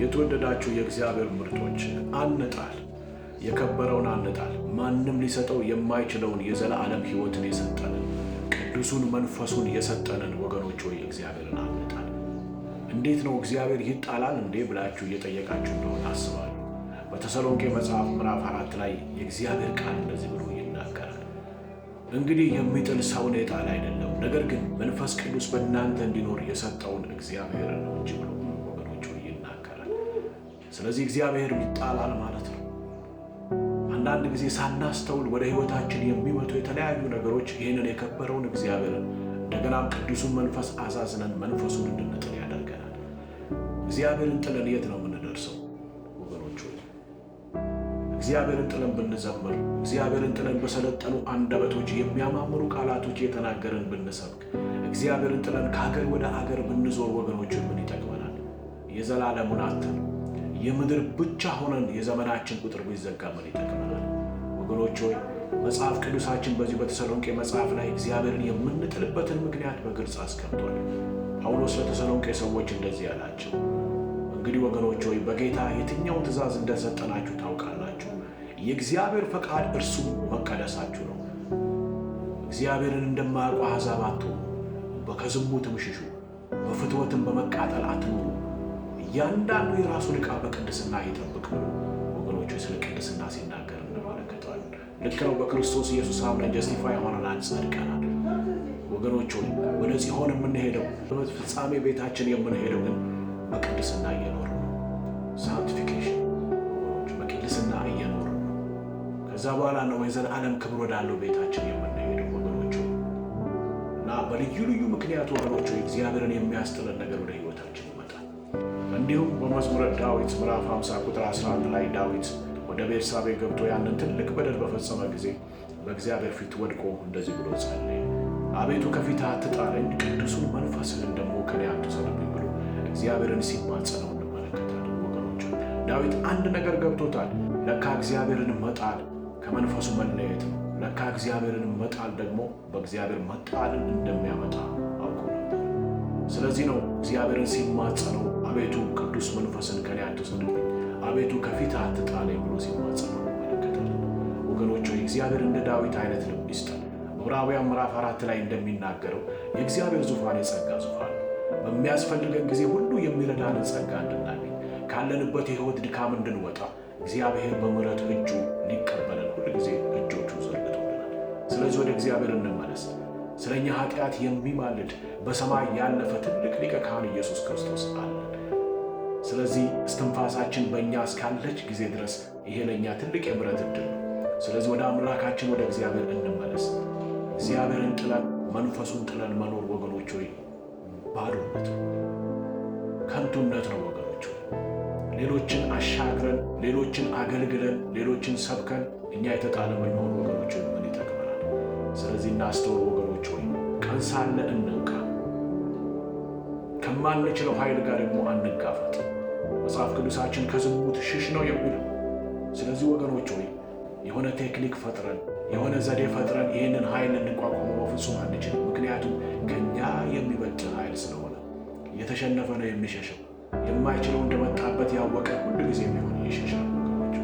የተወደዳችሁ የእግዚአብሔር ምርጦች አንጣል፣ የከበረውን አንጣል። ማንም ሊሰጠው የማይችለውን የዘላለም ሕይወትን የሰጠንን ቅዱሱን መንፈሱን የሰጠንን ወገኖች ሆይ እግዚአብሔርን አንጣል። እንዴት ነው እግዚአብሔር ይጣላል እንዴ ብላችሁ እየጠየቃችሁ እንደሆነ አስባለሁ። በተሰሎንቄ መጽሐፍ ምዕራፍ 4 ላይ የእግዚአብሔር ቃል እንደዚህ ብሎ ይናገራል። እንግዲህ የሚጥል ሰውን የጣል አይደለም፣ ነገር ግን መንፈስ ቅዱስ በእናንተ እንዲኖር የሰጠውን እግዚአብሔር ነው እንጂ ብሎ ወገኖች ሆይ ይናገራል። ስለዚህ እግዚአብሔር ይጣላል ማለት ነው። አንዳንድ ጊዜ ሳናስተውል ወደ ሕይወታችን የሚመጡ የተለያዩ ነገሮች ይህንን የከበረውን እግዚአብሔርን እንደገናም ቅዱሱን መንፈስ አሳዝነን መንፈሱን እንድንጥል ያደርገናል። እግዚአብሔርን ጥለን የት ነው የምንደርሰው ወገኖች ሆይ? እግዚአብሔርን ጥለን ብንዘምር፣ እግዚአብሔርን ጥለን በሰለጠኑ አንደበቶች የሚያማምሩ ቃላቶች የተናገርን ብንሰብክ፣ እግዚአብሔርን ጥለን ከሀገር ወደ አገር ብንዞር ወገኖች ምን ይጠቅመናል? የዘላለሙን አተን የምድር ብቻ ሆነን የዘመናችን ቁጥር ቢዘጋ ምን ይጠቅመናል? ወገኖች ሆይ መጽሐፍ ቅዱሳችን በዚህ በተሰሎንቄ መጽሐፍ ላይ እግዚአብሔርን የምንጥልበትን ምክንያት በግልጽ አስቀምጧል። ጳውሎስ ለተሰሎንቄ ሰዎች እንደዚህ ያላቸው፣ እንግዲህ ወገኖች ሆይ በጌታ የትኛውን ትእዛዝ እንደሰጠናችሁ ታውቃላችሁ። የእግዚአብሔር ፈቃድ እርሱ መቀደሳችሁ ነው። እግዚአብሔርን እንደማያውቁ አሕዛብ አትሁኑ፣ ከዝሙትም ሽሹ፣ በፍትወትም በመቃጠል አትኑሩ። እያንዳንዱ የራሱን ዕቃ በቅድስና ይጠብቅ ብሎ ወገኖች ስለ ቅድስና ሲናገር እንመለከታለን። ልክ ነው። በክርስቶስ ኢየሱስ አምነን ጀስቲፋይ ሆነናል፣ ጸድቀናል። ወገኖች ሆይ ወደ ጽዮን የምንሄደው ፍጻሜ ቤታችን የምንሄደው ግን በቅድስና እየኖር ነው። ሳንቲፊኬሽን ወገኖች በቅድስና እየኖር ነው። ከዛ በኋላ ነው የዘላለም ክብር ወዳለው ቤታችን የምንሄደው ወገኖች ሆይ እና በልዩ ልዩ ምክንያት ወገኖች ሆይ እግዚአብሔርን የሚያስጥለን ነገር ወደ ሕይወታችን ይመጣል። እንዲሁም በመዝሙረ ዳዊት ምዕራፍ 50 ቁጥር 11 ላይ ዳዊት ወደ ቤርሳቤ ገብቶ ያንን ትልቅ በደል በፈጸመ ጊዜ በእግዚአብሔር ፊት ወድቆ እንደዚህ ብሎ ጸለየ። አቤቱ ከፊትህ አትጣለኝ፣ ቅዱሱን መንፈስህን ደግሞ ከኔ አትውሰድብኝ ብሎ እግዚአብሔርን ሲማጸነው እንመለከታለን። ወገኖች ዳዊት አንድ ነገር ገብቶታል። ለካ እግዚአብሔርን መጣል ከመንፈሱ መለየት ነው። ለካ እግዚአብሔርን መጣል ደግሞ በእግዚአብሔር መጣልን እንደሚያመጣ አውቆ ነበር። ስለዚህ ነው እግዚአብሔርን ሲማጸነው አቤቱ ቅዱስ መንፈስን ከኔ አትውሰድብኝ፣ አቤቱ ከፊትህ አትጣለኝ ብሎ ሲማጸነው እንመለከታለን። ወገኖች ሆይ እግዚአብሔር እንደ ዳዊት አይነት ልብ ይስጠን። ዕብራውያን ምዕራፍ 4 ላይ እንደሚናገረው የእግዚአብሔር ዙፋን የጸጋ ዙፋን ነው። በሚያስፈልገን ጊዜ ሁሉ የሚረዳንን ጸጋ እንድናገኝ፣ ካለንበት የሕይወት ድካም እንድንወጣ እግዚአብሔር በምሕረት እጁ ሊቀበለን ሁል ጊዜ እጆቹ ዘርግቶልናል። ስለዚህ ወደ እግዚአብሔር እንመለስ። ስለ እኛ ኃጢአት የሚማልድ በሰማይ ያለፈ ትልቅ ሊቀ ካህን ኢየሱስ ክርስቶስ አለን። ስለዚህ እስትንፋሳችን በእኛ እስካለች ጊዜ ድረስ ይሄ ለእኛ ትልቅ የምሕረት ዕድል ነው። ስለዚህ ወደ አምላካችን ወደ እግዚአብሔር እንመለስ። እግዚአብሔርን ጥለን መንፈሱን ጥለን መኖር ወገኖች ሆይ ባዶነት ነው፣ ከንቱነት ነው ወገኖች ሆይ። ሌሎችን አሻግረን፣ ሌሎችን አገልግለን፣ ሌሎችን ሰብከን እኛ የተጣለ ብንሆን ወገኖች ሆይ ምን ይጠቅመናል? ስለዚህ እናስተውል ወገኖች ሆይ፣ ቀን ሳለ እንንቃ። ከማንችለው ኃይል ጋር ደግሞ አንጋፈጥ። መጽሐፍ ቅዱሳችን ከዝሙት ሽሽ ነው የሚለው። ስለዚህ ወገኖች ሆይ የሆነ ቴክኒክ ፈጥረን የሆነ ዘዴ ፈጥረን ይህንን ኃይል እንቋቋመው በፍጹም አንችልም። ምክንያቱም ከኛ የሚበልጥ ኃይል ስለሆነ የተሸነፈ ነው የሚሸሸው። የማይችለው እንደመጣበት ያወቀ ሁሉ ጊዜ የሚሆን ይሸሻል ወገኖች።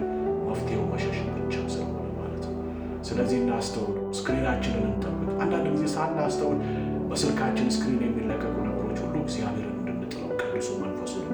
መፍትሄው መሸሽ ብቻ ስለሆነ ማለት ነው። ስለዚህ እናስተውል፣ ስክሪናችንን እንጠብቅ። አንዳንድ ጊዜ ሳናስተውል በስልካችን ስክሪን የሚለቀቁ ነገሮች ሁሉ እግዚአብሔርን እንድንጥለው ቅዱሱ መንፈሱን